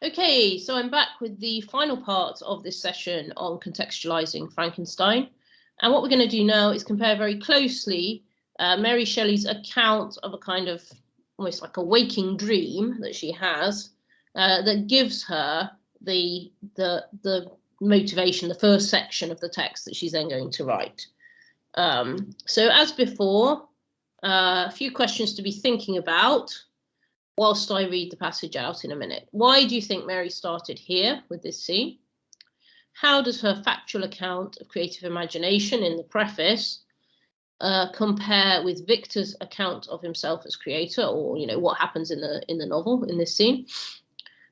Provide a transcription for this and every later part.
Okay, so I'm back with the final part of this session on contextualizing Frankenstein. And what we're going to do now is compare very closely Mary Shelley's account of a kind of almost like a waking dream that she has that gives her the motivation, the first section of the text that she's then going to write. So as before, a few questions to be thinking about whilst I read the passage out in a minute. Why do you think Mary started here with this scene? How does her factual account of creative imagination in the preface compare with Victor's account of himself as creator, or what happens in the novel in this scene?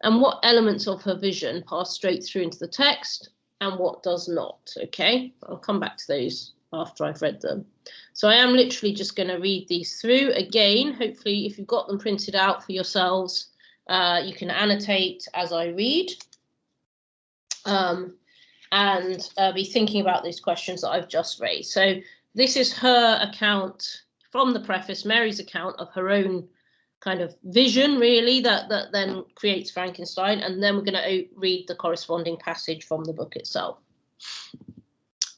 And what elements of her vision pass straight through into the text and what does not? Okay, I'll come back to those after I've read them. So I am literally just going to read these through again. Hopefully, if you've got them printed out for yourselves, you can annotate as I read and be thinking about these questions that I've just raised. So this is her account from the preface, Mary's account of her own kind of vision, really, that then creates Frankenstein. And then we're going to read the corresponding passage from the book itself.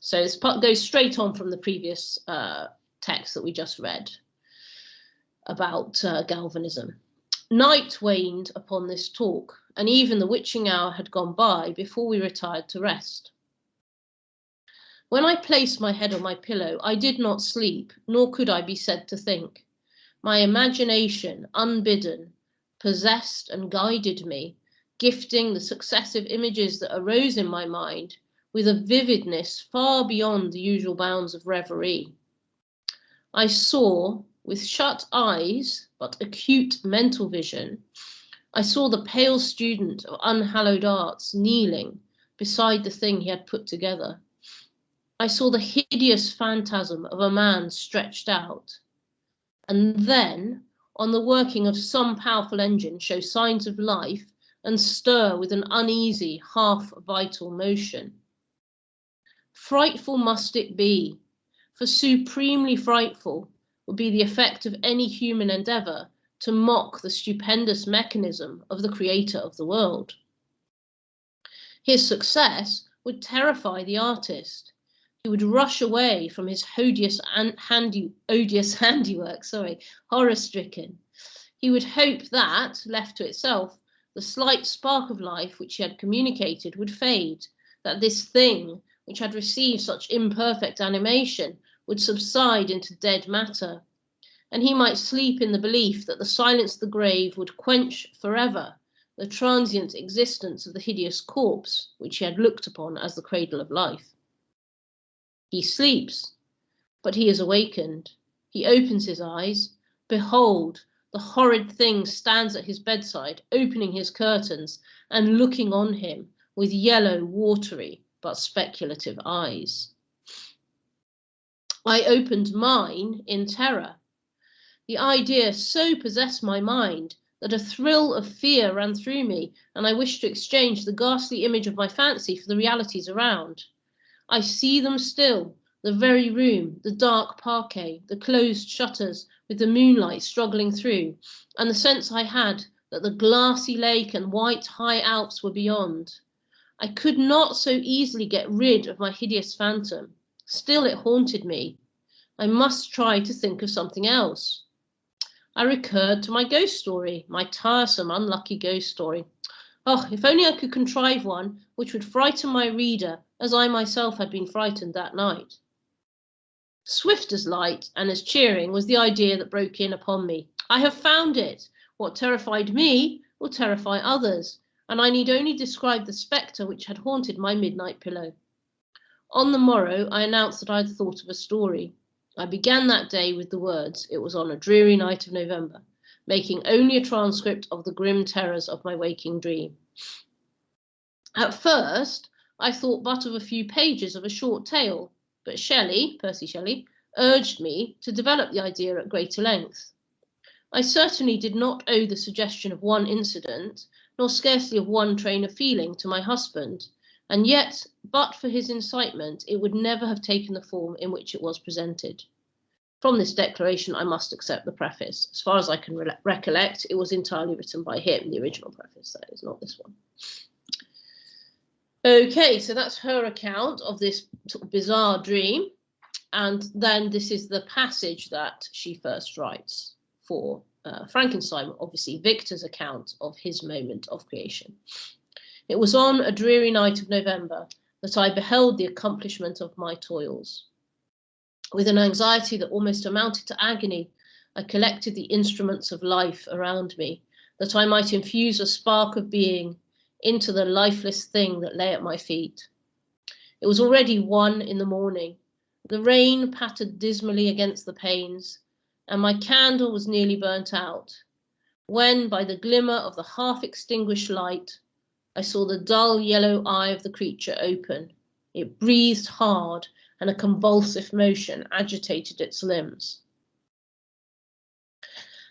So this part goes straight on from the previous text that we just read about galvanism. Night waned upon this talk, and even the witching hour had gone by before we retired to rest. When I placed my head on my pillow, I did not sleep, nor could I be said to think. My imagination, unbidden, possessed and guided me, gifting the successive images that arose in my mind with a vividness far beyond the usual bounds of reverie. I saw, with shut eyes, but acute mental vision, I saw the pale student of unhallowed arts kneeling beside the thing he had put together. I saw the hideous phantasm of a man stretched out, and then, on the working of some powerful engine, show signs of life and stir with an uneasy, half-vital motion. Frightful must it be, for supremely frightful would be the effect of any human endeavour to mock the stupendous mechanism of the creator of the world. His success would terrify the artist. He would rush away from his odious handiwork, horror-stricken. He would hope that, left to itself, the slight spark of life which he had communicated would fade, that this thing, which had received such imperfect animation, would subside into dead matter, and he might sleep in the belief that the silence of the grave would quench forever the transient existence of the hideous corpse which he had looked upon as the cradle of life. He sleeps, but he is awakened. He opens his eyes. Behold, the horrid thing stands at his bedside, opening his curtains and looking on him with yellow, watery, but speculative eyes. I opened mine in terror. The idea so possessed my mind that a thrill of fear ran through me, and I wished to exchange the ghastly image of my fancy for the realities around. I see them still, the very room, the dark parquet, the closed shutters with the moonlight struggling through, and the sense I had that the glassy lake and white high Alps were beyond. I could not so easily get rid of my hideous phantom. Still it haunted me. I must try to think of something else. I recurred to my ghost story, my tiresome, unlucky ghost story. Oh, if only I could contrive one which would frighten my reader as I myself had been frightened that night. Swift as light and as cheering was the idea that broke in upon me. I have found it. What terrified me will terrify others, and I need only describe the spectre which had haunted my midnight pillow. On the morrow, I announced that I had thought of a story. I began that day with the words, "It was on a dreary night of November," making only a transcript of the grim terrors of my waking dream. At first, I thought but of a few pages of a short tale, but Shelley, Percy Shelley, urged me to develop the idea at greater length. I certainly did not owe the suggestion of one incident, nor scarcely of one train of feeling, to my husband, and yet, but for his incitement, it would never have taken the form in which it was presented. From this declaration, I must accept the preface. As far as I can recollect, it was entirely written by him, the original preface, that is, not this one. Okay, so that's her account of this sort of bizarre dream. And then this is the passage that she first writes for Frankenstein, obviously Victor's account of his moment of creation. It was on a dreary night of November that I beheld the accomplishment of my toils. With an anxiety that almost amounted to agony, I collected the instruments of life around me, that I might infuse a spark of being into the lifeless thing that lay at my feet. It was already 1 in the morning. The rain pattered dismally against the panes, and my candle was nearly burnt out, when, by the glimmer of the half-extinguished light, I saw the dull yellow eye of the creature open. It breathed hard, and a convulsive motion agitated its limbs.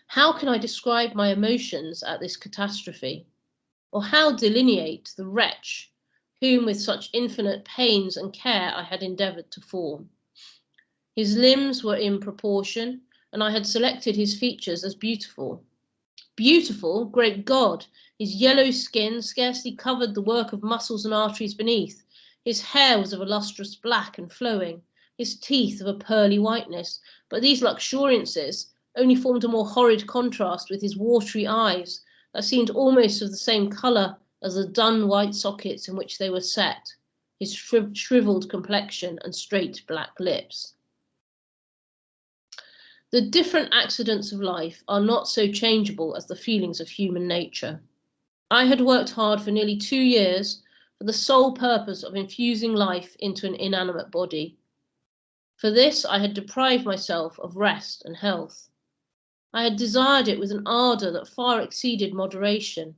How can I describe my emotions at this catastrophe? Or how delineate the wretch whom with such infinite pains and care I had endeavoured to form? His limbs were in proportion, and I had selected his features as beautiful. Beautiful, great God! His yellow skin scarcely covered the work of muscles and arteries beneath. His hair was of a lustrous black and flowing, his teeth of a pearly whiteness, but these luxuriances only formed a more horrid contrast with his watery eyes that seemed almost of the same colour as the dun white sockets in which they were set, his shrivelled complexion and straight black lips. The different accidents of life are not so changeable as the feelings of human nature. I had worked hard for nearly 2 years for the sole purpose of infusing life into an inanimate body. For this, I had deprived myself of rest and health. I had desired it with an ardour that far exceeded moderation.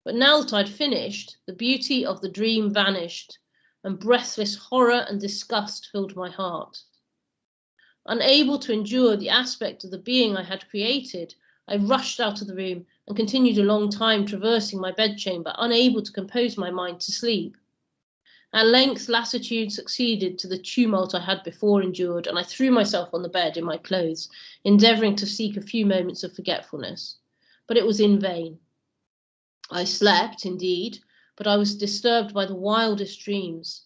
But now that I'd finished, the beauty of the dream vanished, and breathless horror and disgust filled my heart. Unable to endure the aspect of the being I had created, I rushed out of the room and continued a long time traversing my bedchamber, unable to compose my mind to sleep. At length, lassitude succeeded to the tumult I had before endured, and I threw myself on the bed in my clothes, endeavouring to seek a few moments of forgetfulness. But it was in vain. I slept, indeed, but I was disturbed by the wildest dreams.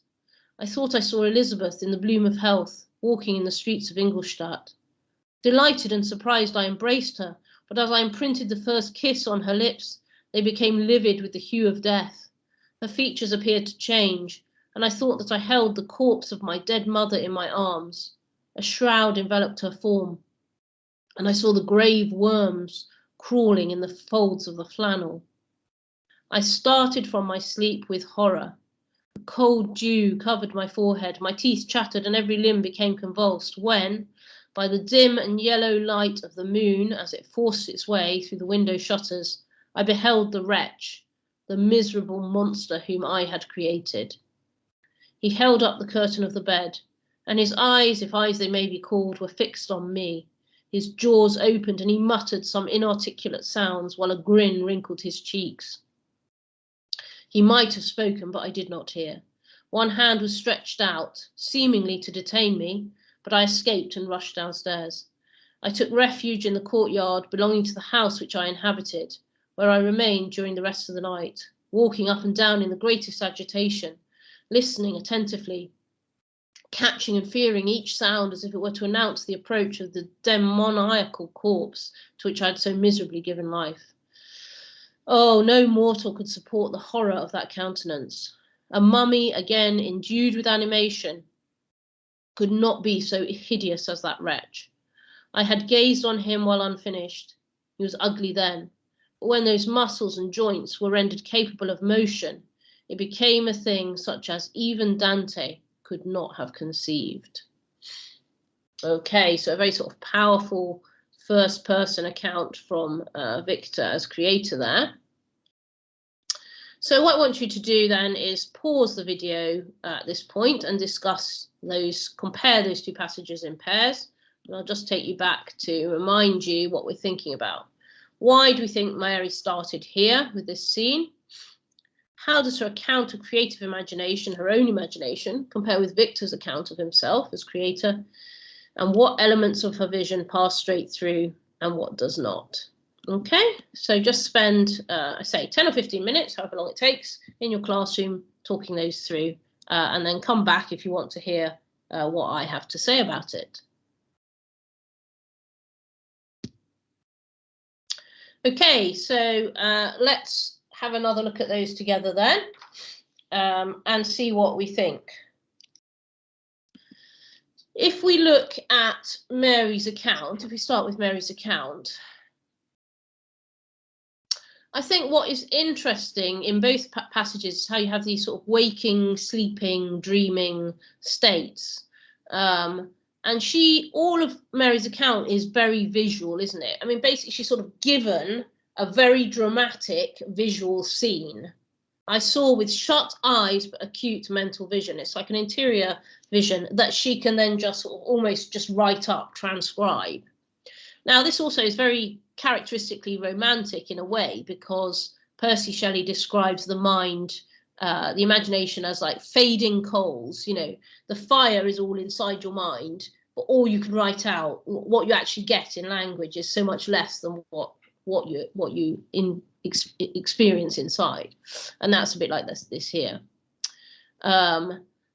I thought I saw Elizabeth in the bloom of health, walking in the streets of Ingolstadt. Delighted and surprised, I embraced her, but as I imprinted the first kiss on her lips, they became livid with the hue of death. Her features appeared to change, and I thought that I held the corpse of my dead mother in my arms. A shroud enveloped her form, and I saw the grave worms crawling in the folds of the flannel. I started from my sleep with horror. A cold dew covered my forehead, my teeth chattered, and every limb became convulsed, when, by the dim and yellow light of the moon, as it forced its way through the window shutters, I beheld the wretch, the miserable monster whom I had created. He held up the curtain of the bed, and his eyes, if eyes they may be called, were fixed on me. His jaws opened, and he muttered some inarticulate sounds, while a grin wrinkled his cheeks. He might have spoken, but I did not hear. One hand was stretched out, seemingly to detain me, but I escaped and rushed downstairs. I took refuge in the courtyard belonging to the house which I inhabited, where I remained during the rest of the night, walking up and down in the greatest agitation, listening attentively, catching and fearing each sound as if it were to announce the approach of the demoniacal corpse to which I had so miserably given life. Oh, no mortal could support the horror of that countenance. A mummy, again endued with animation, could not be so hideous as that wretch. I had gazed on him while unfinished. He was ugly then, but when those muscles and joints were rendered capable of motion, it became a thing such as even Dante could not have conceived. Okay, so a very sort of powerful first-person account from Victor as creator there. So what I want you to do then is pause the video at this point and compare those two passages in pairs. And I'll just take you back to remind you what we're thinking about. Why do we think Mary started here with this scene? How does her account of creative imagination, her own imagination, compare with Victor's account of himself as creator? and what elements of her vision pass straight through and what does not. Okay, so just spend, I say, 10 or 15 minutes, however long it takes, in your classroom talking those through, and then come back if you want to hear what I have to say about it. Okay, so let's have another look at those together then, and see what we think. If we look at Mary's account, if we start with Mary's account, I think what is interesting in both passages is how you have these sort of waking, sleeping, dreaming states. And all of Mary's account is very visual, isn't it? I mean, basically, she's sort of given a very dramatic visual scene. I saw with shut eyes but acute mental vision. It's like an interior vision that she can then just sort of almost just write up, transcribe. Now, this also is very characteristically romantic in a way, because Percy Shelley describes the mind, the imagination, as like fading coals. You know, the fire is all inside your mind, but all you can write out, what you actually get in language, is so much less than what you experience inside. And that's a bit like this here.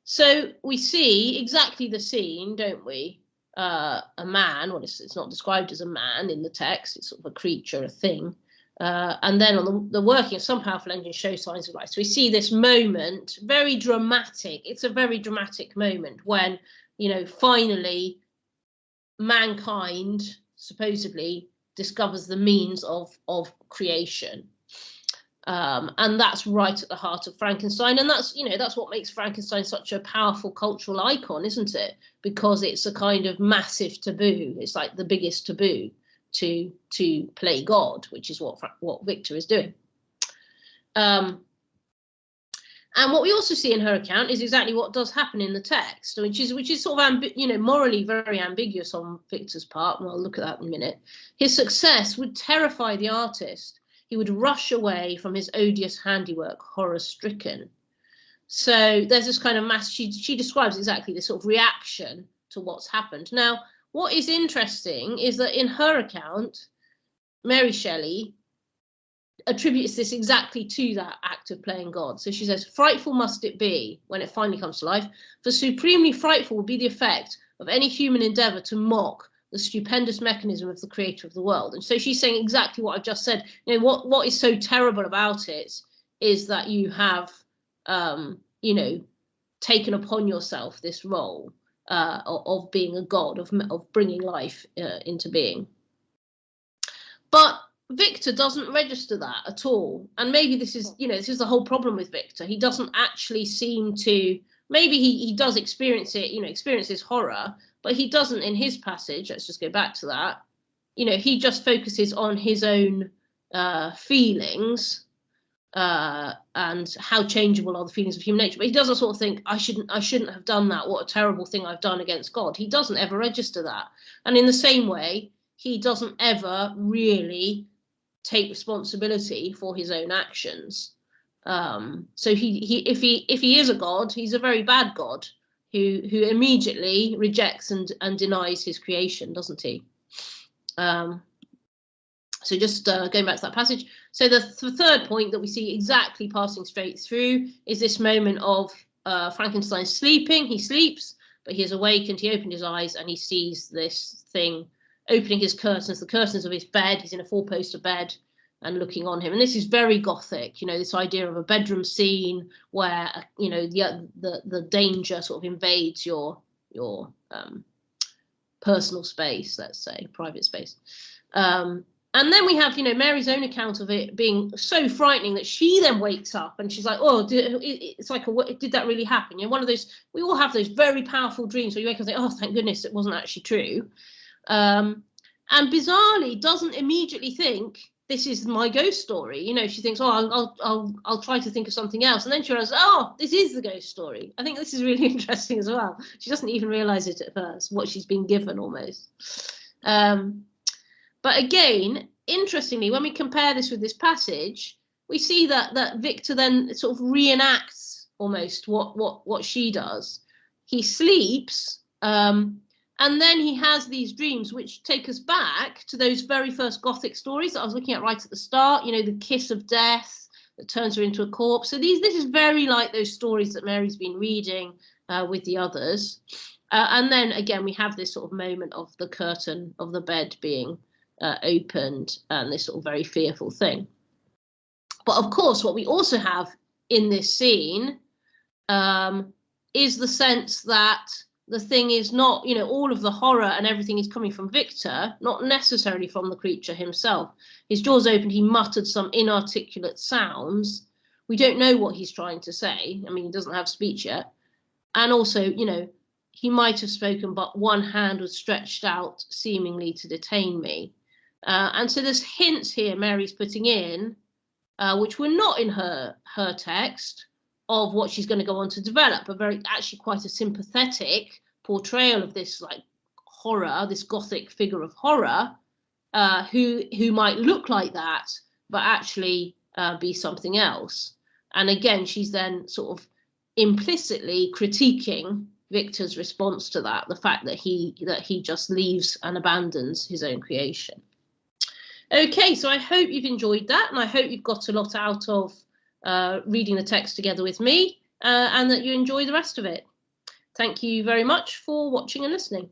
So we see exactly the scene, don't we? A man, well, it's not described as a man in the text, it's sort of a creature, a thing. And then on the working of some powerful engine show signs of life. So we see this moment, very dramatic. It's a very dramatic moment when, you know, finally mankind supposedly discovers the means of creation. And that's right at the heart of Frankenstein. And that's, you know, that's what makes Frankenstein such a powerful cultural icon, isn't it? Because it's a kind of massive taboo. It's like the biggest taboo to play God, which is what Victor is doing. And what we also see in her account is exactly what does happen in the text, which is sort of morally very ambiguous on Victor's part. And I'll look at that in a minute. His success would terrify the artist. He would rush away from his odious handiwork, horror-stricken. So there's this kind of she describes exactly this sort of reaction to what's happened. Now, what is interesting is that in her account, Mary Shelley attributes this exactly to that act of playing God. So she says, frightful must it be when it finally comes to life, for supremely frightful will be the effect of any human endeavour to mock the stupendous mechanism of the creator of the world. And so she's saying exactly what I've just said. You know, what is so terrible about it is that you have, you know, taken upon yourself this role of being a god, of bringing life into being. But Victor doesn't register that at all. And maybe this is, you know, this is the whole problem with Victor. He doesn't actually seem to, maybe he does experience it, you know, experiences horror, but he doesn't in his passage. Let's just go back to that. You know, he just focuses on his own feelings and how changeable are the feelings of human nature. But he doesn't sort of think, I shouldn't have done that. What a terrible thing I've done against God. He doesn't ever register that. And in the same way, he doesn't ever really take responsibility for his own actions. So if he is a god, he's a very bad god who immediately rejects and denies his creation, doesn't he? So just going back to that passage. So the third point that we see exactly passing straight through is this moment of Frankenstein sleeping. He sleeps, but he is awakened. He opened his eyes and he sees this thing opening his curtains, the curtains of his bed. He's in a four-poster bed and looking on him. And this is very Gothic, you know, this idea of a bedroom scene where, you know, the danger sort of invades your personal space, let's say, private space. And then we have, you know, Mary's own account of it being so frightening that she then wakes up and she's like, oh, it's like, did that really happen? You know, one of those, we all have those very powerful dreams where you wake up and think, oh, thank goodness it wasn't actually true. And bizarrely doesn't immediately think, this is my ghost story. You know, she thinks, oh, I'll try to think of something else. And then she realizes, oh, this is the ghost story. I think this is really interesting as well. She doesn't even realize it at first, what she's been given almost. But again, interestingly, when we compare this with this passage, we see that Victor then sort of reenacts almost what she does. He sleeps, And then he has these dreams which take us back to those very first Gothic stories that I was looking at right at the start, you know, the kiss of death that turns her into a corpse. So this is very like those stories that Mary's been reading with the others. And then again, we have this sort of moment of the curtain of the bed being opened and this sort of very fearful thing. But of course, what we also have in this scene is the sense that the thing is not, you know, all of the horror and everything is coming from Victor, not necessarily from the creature himself. His jaws opened, he muttered some inarticulate sounds. We don't know what he's trying to say. I mean, he doesn't have speech yet. And also, you know, he might have spoken, but one hand was stretched out, seemingly to detain me. And so there's hints here Mary's putting in, which were not in her text, of what she's going to go on to develop, actually quite a sympathetic portrayal of this like horror, this Gothic figure of horror, who might look like that, but actually be something else. And again, she's then sort of implicitly critiquing Victor's response to that, the fact that he just leaves and abandons his own creation. Okay, so I hope you've enjoyed that, and I hope you've got a lot out of reading the text together with me, and that you enjoy the rest of it. Thank you very much for watching and listening.